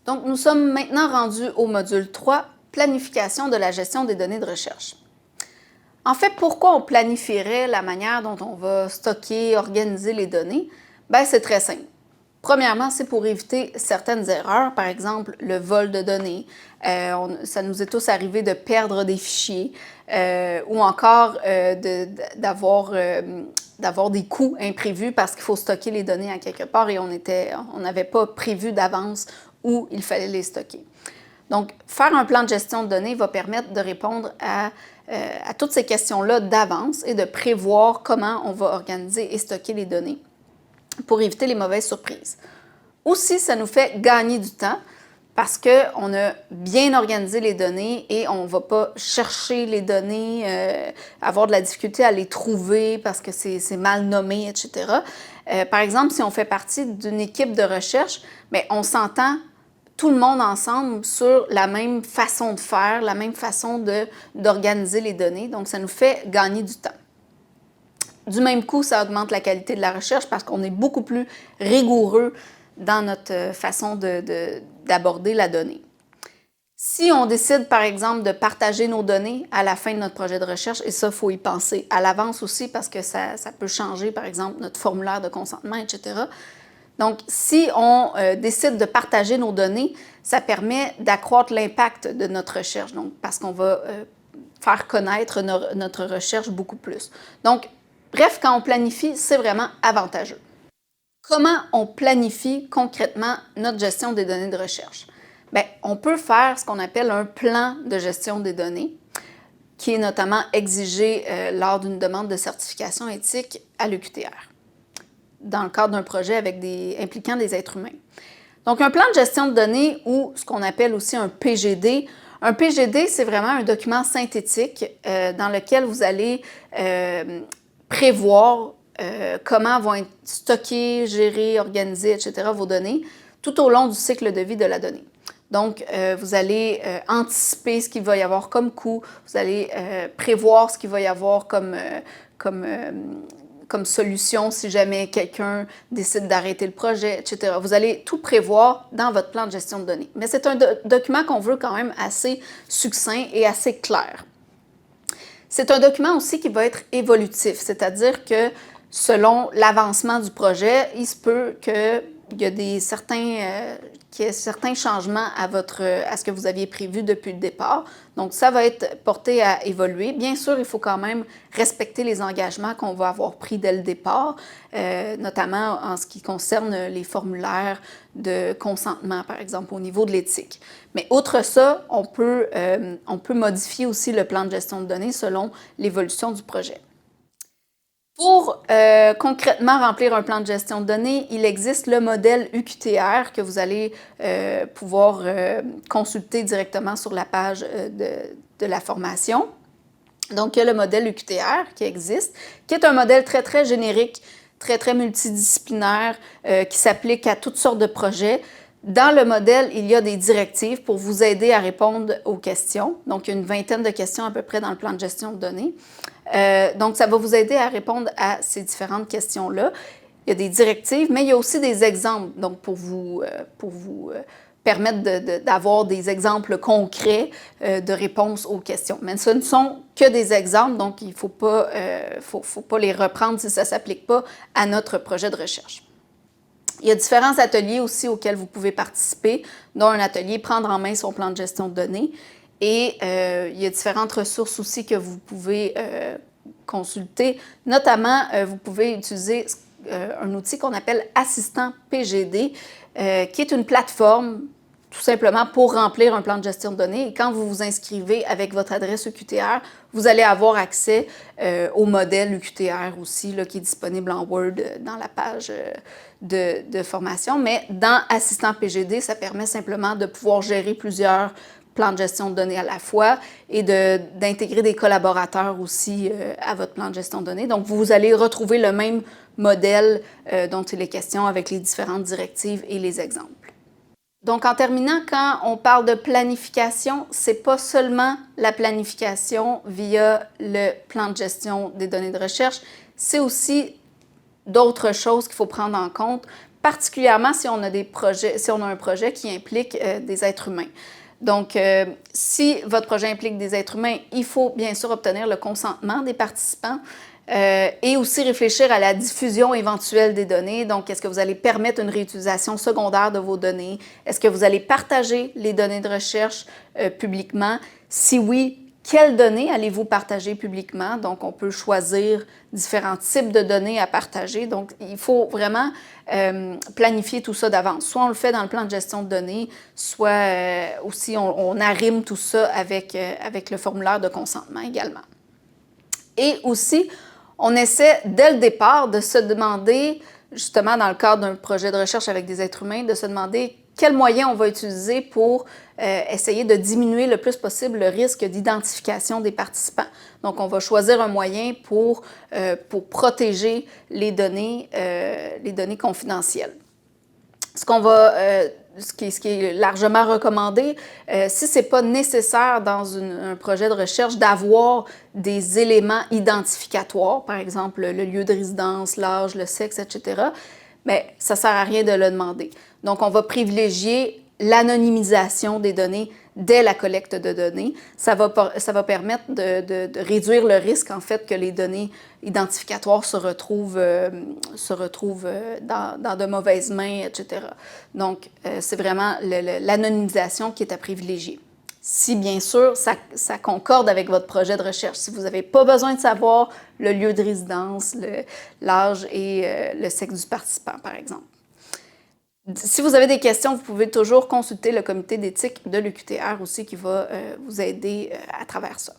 Donc, nous sommes maintenant rendus au module 3, planification de la gestion des données de recherche. En fait, pourquoi on planifierait la manière dont on va stocker, organiser les données? Bien, c'est très simple. Premièrement, c'est pour éviter certaines erreurs, par exemple le vol de données. Ça nous est tous arrivé de perdre des fichiers ou encore d'avoir des coûts imprévus parce qu'il faut stocker les données à quelque part et on n'avait pas prévu d'avance où il fallait les stocker. Donc, faire un plan de gestion de données va permettre de répondre à toutes ces questions-là d'avance et de prévoir comment on va organiser et stocker les données pour éviter les mauvaises surprises. Aussi, ça nous fait gagner du temps parce qu'on a bien organisé les données et on ne va pas chercher les données, avoir de la difficulté à les trouver parce que c'est mal nommé, etc. Par exemple, si on fait partie d'une équipe de recherche, bien, on s'entend tout le monde ensemble sur la même façon de faire, la même façon d'organiser les données. Donc, ça nous fait gagner du temps. Du même coup, ça augmente la qualité de la recherche parce qu'on est beaucoup plus rigoureux dans notre façon d'aborder la donnée. Si on décide, par exemple, de partager nos données à la fin de notre projet de recherche, et ça, il faut y penser à l'avance aussi parce que ça peut changer, par exemple, notre formulaire de consentement, etc. Donc, si on décide de partager nos données, ça permet d'accroître l'impact de notre recherche, donc parce qu'on va faire connaître notre recherche beaucoup plus. Donc, bref, quand on planifie, c'est vraiment avantageux. Comment on planifie concrètement notre gestion des données de recherche? Bien, on peut faire ce qu'on appelle un plan de gestion des données, qui est notamment exigé lors d'une demande de certification éthique à l'UQTR, dans le cadre d'un projet impliquant des êtres humains. Donc, un plan de gestion de données ou ce qu'on appelle aussi un PGD. Un PGD, c'est vraiment un document synthétique dans lequel vous allez prévoir comment vont être stockées, gérées, organisées, etc. vos données tout au long du cycle de vie de la donnée. Donc, vous allez anticiper ce qu'il va y avoir comme coût, vous allez prévoir ce qu'il va y avoir comme solution si jamais quelqu'un décide d'arrêter le projet, etc. Vous allez tout prévoir dans votre plan de gestion de données. Mais c'est un document qu'on veut quand même assez succinct et assez clair. C'est un document aussi qui va être évolutif, c'est-à-dire que selon l'avancement du projet, il se peut qu'il y ait certains changements à ce que vous aviez prévu depuis le départ. Donc, ça va être porté à évoluer. Bien sûr, il faut quand même respecter les engagements qu'on va avoir pris dès le départ, notamment en ce qui concerne les formulaires de consentement, par exemple, au niveau de l'éthique. Mais outre ça, on peut modifier aussi le plan de gestion de données selon l'évolution du projet. Pour concrètement remplir un plan de gestion de données, il existe le modèle UQTR que vous allez pouvoir consulter directement sur la page de la formation. Donc, il y a le modèle UQTR qui existe, qui est un modèle très, très générique, très, très multidisciplinaire, qui s'applique à toutes sortes de projets. Dans le modèle, il y a des directives pour vous aider à répondre aux questions. Donc, il y a une vingtaine de questions à peu près dans le plan de gestion de données. Donc, ça va vous aider à répondre à ces différentes questions-là. Il y a des directives, mais il y a aussi des exemples, donc pour vous permettre d'avoir des exemples concrets de réponses aux questions. Mais ce ne sont que des exemples, donc il ne faut pas les reprendre si ça ne s'applique pas à notre projet de recherche. Il y a différents ateliers aussi auxquels vous pouvez participer, dont un atelier « Prendre en main son plan de gestion de données ». Et il y a différentes ressources aussi que vous pouvez consulter. Notamment, vous pouvez utiliser un outil qu'on appelle Assistant PGD, qui est une plateforme tout simplement pour remplir un plan de gestion de données. Et quand vous vous inscrivez avec votre adresse UQTR, vous allez avoir accès au modèle UQTR aussi, là, qui est disponible en Word dans la page de formation. Mais dans Assistant PGD, ça permet simplement de pouvoir gérer plusieurs plans de gestion de données à la fois et d'intégrer des collaborateurs aussi à votre plan de gestion de données. Donc, vous allez retrouver le même modèle dont il est question avec les différentes directives et les exemples. Donc, en terminant, quand on parle de planification, ce n'est pas seulement la planification via le plan de gestion des données de recherche, c'est aussi d'autres choses qu'il faut prendre en compte. particulièrement si on a un projet qui implique des êtres humains. Donc, si votre projet implique des êtres humains, il faut bien sûr obtenir le consentement des participants et aussi réfléchir à la diffusion éventuelle des données. Donc, est-ce que vous allez permettre une réutilisation secondaire de vos données? Est-ce que vous allez partager les données de recherche publiquement? Si oui, quelles données allez-vous partager publiquement? Donc, on peut choisir différents types de données à partager. Donc, il faut vraiment planifier tout ça d'avance. Soit on le fait dans le plan de gestion de données, soit aussi on arrime tout ça avec le formulaire de consentement également. Et aussi, on essaie dès le départ de se demander, justement dans le cadre d'un projet de recherche avec des êtres humains, de se demander quels moyens on va utiliser pour essayer de diminuer le plus possible le risque d'identification des participants. Donc, on va choisir un moyen pour protéger les données confidentielles. Ce qui est largement recommandé, si ce n'est pas nécessaire dans un projet de recherche d'avoir des éléments identificatoires, par exemple le lieu de résidence, l'âge, le sexe, etc., mais ça ne sert à rien de le demander. Donc, on va privilégier l'anonymisation des données dès la collecte de données. Ça va permettre de réduire le risque, en fait, que les données identificatoires se retrouvent dans de mauvaises mains, etc. Donc, c'est vraiment l'anonymisation qui est à privilégier. Si, bien sûr, ça concorde avec votre projet de recherche. Si vous n'avez pas besoin de savoir le lieu de résidence, l'âge et le sexe du participant, par exemple. Si vous avez des questions, vous pouvez toujours consulter le comité d'éthique de l'UQTR aussi qui va vous aider à travers ça.